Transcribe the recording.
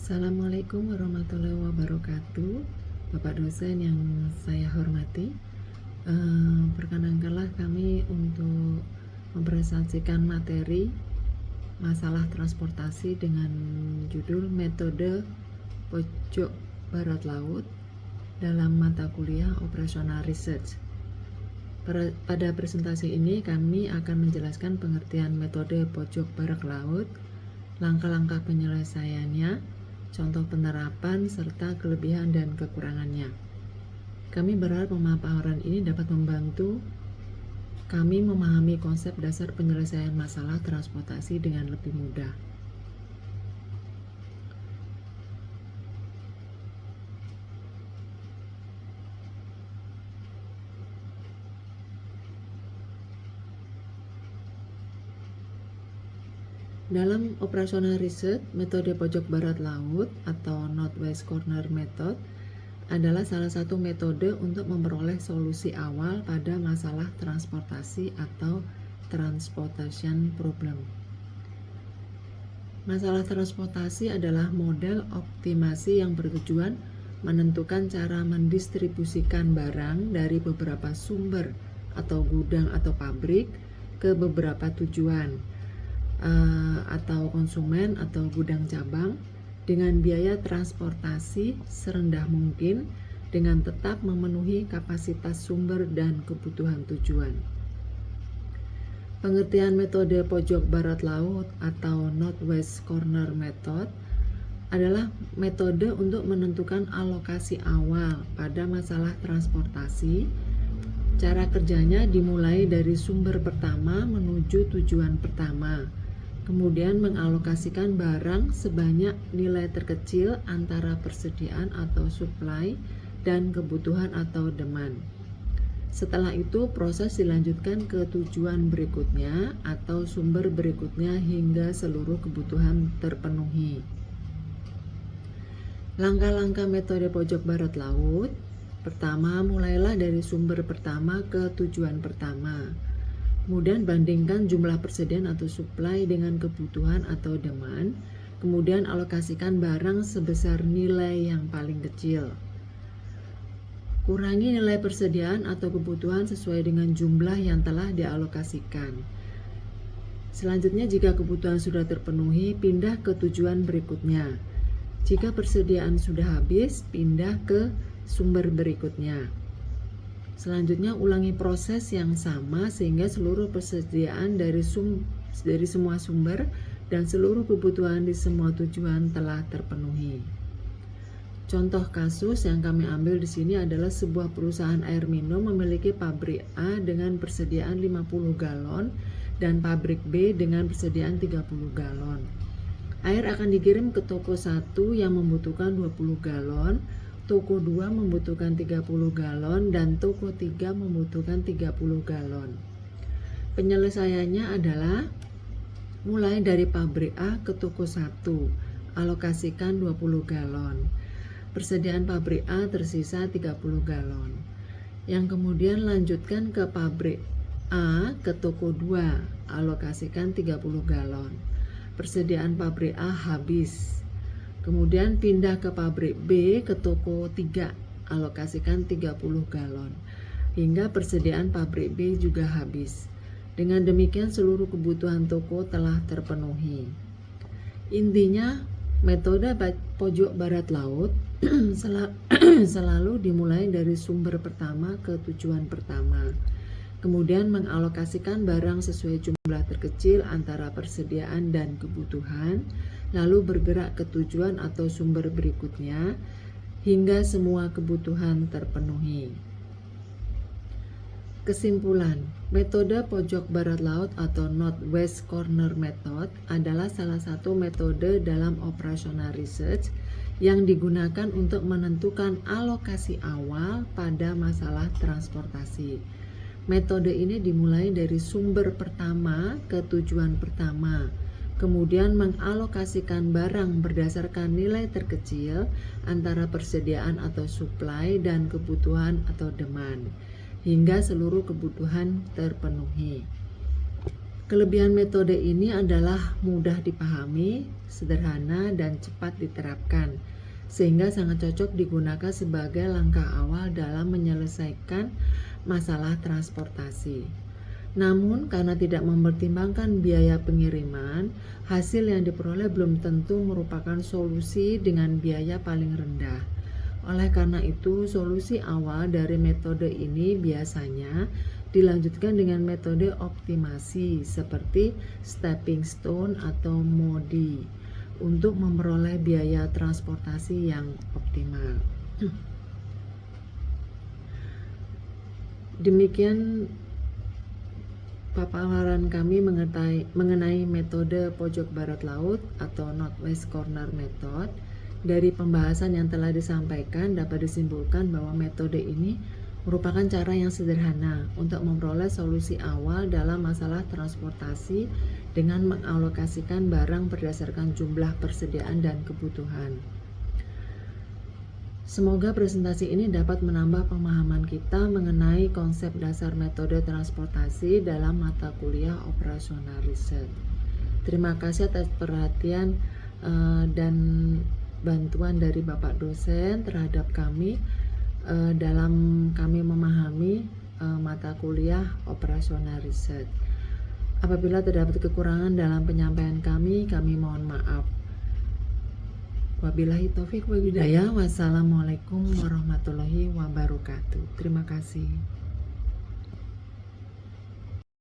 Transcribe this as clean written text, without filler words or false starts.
Assalamualaikum warahmatullahi wabarakatuh, Bapak dosen yang saya hormati. Perkenankanlah kami untuk mempresentasikan materi masalah transportasi dengan judul metode pojok barat laut dalam mata kuliah operational research. Pada presentasi ini kami akan menjelaskan pengertian metode pojok barat laut, langkah-langkah penyelesaiannya, contoh penerapan, serta kelebihan dan kekurangannya. Kami berharap pemaparan ini dapat membantu kami memahami konsep dasar penyelesaian masalah transportasi dengan lebih mudah. Dalam operational research, metode pojok barat laut atau Northwest Corner Method adalah salah satu metode untuk memperoleh solusi awal pada masalah transportasi atau transportation problem. Masalah transportasi adalah model optimasi yang bertujuan menentukan cara mendistribusikan barang dari beberapa sumber atau gudang atau pabrik ke beberapa tujuan atau konsumen atau gudang cabang dengan biaya transportasi serendah mungkin dengan tetap memenuhi kapasitas sumber dan kebutuhan tujuan. Pengertian metode pojok barat laut atau Northwest Corner Method adalah metode untuk menentukan alokasi awal pada masalah transportasi. Cara kerjanya dimulai dari sumber pertama menuju tujuan pertama, kemudian mengalokasikan barang sebanyak nilai terkecil antara persediaan atau supply dan kebutuhan atau demand. Setelah itu proses dilanjutkan ke tujuan berikutnya atau sumber berikutnya hingga seluruh kebutuhan terpenuhi. Langkah-langkah metode pojok barat laut. Pertama, mulailah dari sumber pertama ke tujuan pertama. Kemudian bandingkan jumlah persediaan atau supply dengan kebutuhan atau demand. Kemudian alokasikan barang sebesar nilai yang paling kecil. Kurangi nilai persediaan atau kebutuhan sesuai dengan jumlah yang telah dialokasikan. Selanjutnya, jika kebutuhan sudah terpenuhi, pindah ke tujuan berikutnya. Jika persediaan sudah habis, pindah ke sumber berikutnya. Selanjutnya, ulangi proses yang sama sehingga seluruh persediaan dari semua sumber dan seluruh kebutuhan di semua tujuan telah terpenuhi. Contoh kasus yang kami ambil di sini adalah sebuah perusahaan air minum memiliki pabrik A dengan persediaan 50 galon dan pabrik B dengan persediaan 30 galon. Air akan dikirim ke toko 1 yang membutuhkan 20 galon, toko 2 membutuhkan 30 galon, dan toko 3 membutuhkan 30 galon. Penyelesaiannya adalah mulai dari pabrik A ke toko 1, alokasikan 20 galon. Persediaan pabrik A tersisa 30 galon. Yang kemudian lanjutkan ke pabrik A ke toko 2, alokasikan 30 galon. Persediaan pabrik A habis. Kemudian pindah ke pabrik B ke toko 3, alokasikan 30 galon. Hingga persediaan pabrik B juga habis. Dengan demikian seluruh kebutuhan toko telah terpenuhi. Intinya, metode pojok barat laut selalu dimulai dari sumber pertama ke tujuan pertama. Kemudian mengalokasikan barang sesuai jumlah terkecil antara persediaan dan kebutuhan, lalu bergerak ke tujuan atau sumber berikutnya hingga semua kebutuhan terpenuhi. Kesimpulan, metode pojok barat laut atau Northwest Corner Method adalah salah satu metode dalam operational research yang digunakan untuk menentukan alokasi awal pada masalah transportasi. Metode ini dimulai dari sumber pertama ke tujuan pertama, kemudian mengalokasikan barang berdasarkan nilai terkecil antara persediaan atau supply dan kebutuhan atau demand, hingga seluruh kebutuhan terpenuhi. Kelebihan metode ini adalah mudah dipahami, sederhana, dan cepat diterapkan, sehingga sangat cocok digunakan sebagai langkah awal dalam menyelesaikan masalah transportasi. Namun, karena tidak mempertimbangkan biaya pengiriman, hasil yang diperoleh belum tentu merupakan solusi dengan biaya paling rendah. Oleh karena itu, solusi awal dari metode ini biasanya dilanjutkan dengan metode optimasi seperti stepping stone atau MODI untuk memperoleh biaya transportasi yang optimal. Demikian paparan kami mengenai metode pojok barat laut atau Northwest Corner Method. Dari pembahasan yang telah disampaikan dapat disimpulkan bahwa metode ini merupakan cara yang sederhana untuk memperoleh solusi awal dalam masalah transportasi dengan mengalokasikan barang berdasarkan jumlah persediaan dan kebutuhan. Semoga presentasi ini dapat menambah pemahaman kita mengenai konsep dasar metode transportasi dalam mata kuliah operasional riset. Terima kasih atas perhatian dan bantuan dari Bapak dosen terhadap kami dalam kami memahami mata kuliah operasional riset. Apabila terdapat kekurangan dalam penyampaian kami mohon maaf. Wabillahi taufik wal hidayah. Wassalamualaikum warahmatullahi wabarakatuh. Terima kasih.